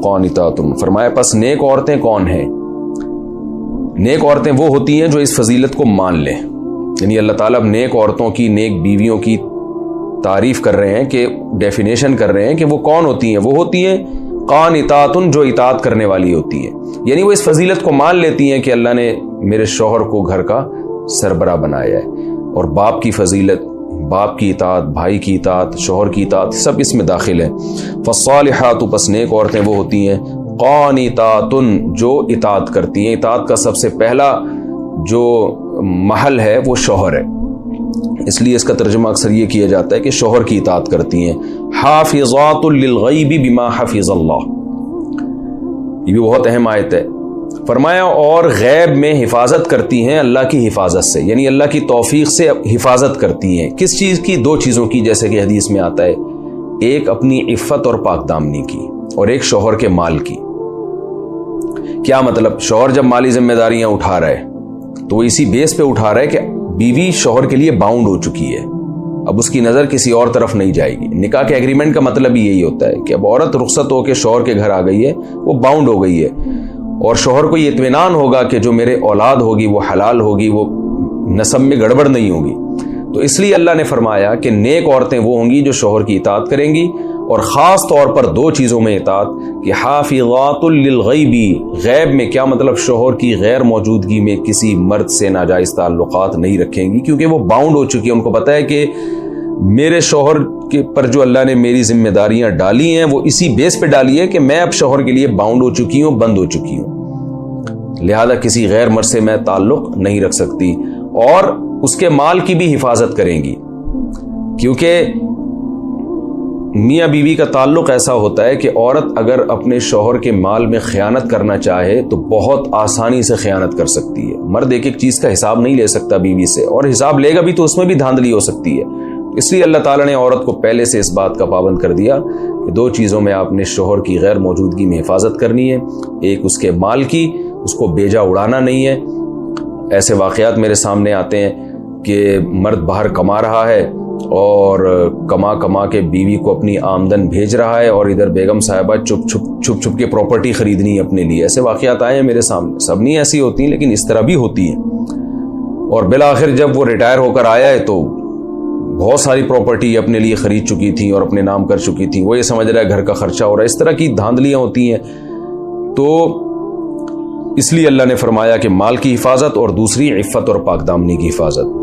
قانتاتن، فرمایا پس نیک عورتیں کون ہیں؟ نیک عورتیں وہ ہوتی ہیں جو اس فضیلت کو مان لیں. یعنی اللہ تعالیٰ اب نیک عورتوں کی، نیک بیویوں کی تعریف کر رہے ہیں، کہ ڈیفینیشن کر رہے ہیں کہ وہ کون ہوتی ہیں. وہ ہوتی ہیں قانتاتن، جو اطاعت کرنے والی ہوتی ہیں. یعنی وہ اس فضیلت کو مان لیتی ہیں کہ اللہ نے میرے شوہر کو گھر کا سربراہ بنایا ہے. اور باپ کی فضیلت، باپ کی اطاعت، بھائی کی اطاعت، شوہر کی اطاعت، سب اس میں داخل ہے. فالصالحات، پس نیک عورتیں وہ ہوتی ہیں قانتاتن، جو اطاعت کرتی ہیں. اطاعت کا سب سے پہلا جو محل ہے وہ شوہر ہے، اس لیے اس کا ترجمہ اکثر یہ کیا جاتا ہے کہ شوہر کی اطاعت کرتی ہیں. حافظات للغیب بما حفظ اللہ، یہ بھی بہت اہم آیت ہے. فرمایا اور غیب میں حفاظت کرتی ہیں اللہ کی حفاظت سے، یعنی اللہ کی توفیق سے حفاظت کرتی ہیں. کس چیز کی؟ دو چیزوں کی، جیسے کہ حدیث میں آتا ہے. ایک اپنی عفت اور پاک دامنی کی، اور ایک شوہر کے مال کی. کیا مطلب؟ شوہر جب مالی ذمہ داریاں اٹھا رہا ہے تو وہ اسی بیس پہ اٹھا رہا ہے کہ بیوی شوہر کے لیے باؤنڈ ہو چکی ہے، اب اس کی نظر کسی اور طرف نہیں جائے گی. نکاح کے ایگریمنٹ کا مطلب ہی یہی ہوتا ہے کہ اب عورت رخصت ہو کے شوہر کے گھر آ گئی ہے، وہ باؤنڈ ہو گئی ہے، اور شوہر کو یہ اطمینان ہوگا کہ جو میرے اولاد ہوگی وہ حلال ہوگی، وہ نسب میں گڑبڑ نہیں ہوگی. تو اس لیے اللہ نے فرمایا کہ نیک عورتیں وہ ہوں گی جو شوہر کی اطاعت کریں گی، اور خاص طور پر دو چیزوں میں اطاعت، کہ حافظات للغیبی، غیب میں کیا مطلب؟ شوہر کی غیر موجودگی میں کسی مرد سے ناجائز تعلقات نہیں رکھیں گی، کیونکہ وہ باؤنڈ ہو چکی ہیں. ان کو پتہ ہے کہ میرے شوہر کے پر جو اللہ نے میری ذمہ داریاں ڈالی ہیں وہ اسی بیس پہ ڈالی ہے کہ میں اب شوہر کے لیے باؤنڈ ہو چکی ہوں، بند ہو چکی ہوں، لہذا کسی غیر مرد سے میں تعلق نہیں رکھ سکتی. اور اس کے مال کی بھی حفاظت کریں گی، کیونکہ میاں بیوی کا تعلق ایسا ہوتا ہے کہ عورت اگر اپنے شوہر کے مال میں خیانت کرنا چاہے تو بہت آسانی سے خیانت کر سکتی ہے. مرد ایک ایک چیز کا حساب نہیں لے سکتا بیوی سے، اور حساب لے گا بھی تو اس میں بھی دھاندلی ہو سکتی ہے. اس لیے اللہ تعالیٰ نے عورت کو پہلے سے اس بات کا پابند کر دیا کہ دو چیزوں میں آپ نے شوہر کی غیر موجودگی میں حفاظت کرنی ہے. ایک اس کے مال کی، اس کو بیجا اڑانا نہیں ہے. ایسے واقعات میرے سامنے آتے ہیں کہ مرد باہر کما رہا ہے اور کما کے بیوی کو اپنی آمدن بھیج رہا ہے، اور ادھر بیگم صاحبہ چھپ کے پراپرٹی خریدنی ہے اپنے لیے. ایسے واقعات آئے ہیں میرے سامنے. سب نہیں ایسی ہوتی ہیں لیکن اس طرح بھی ہوتی ہیں. اور بالآخر جب وہ ریٹائر ہو کر آیا ہے تو بہت ساری پراپرٹی اپنے لیے خرید چکی تھی اور اپنے نام کر چکی تھی. وہ یہ سمجھ رہا ہے گھر کا خرچہ ہو رہا ہے. اس طرح کی دھاندلیاں ہوتی ہیں. تو اس لیے اللہ نے فرمایا کہ مال کی حفاظت، اور دوسری عفت اور پاک دامنی کی حفاظت.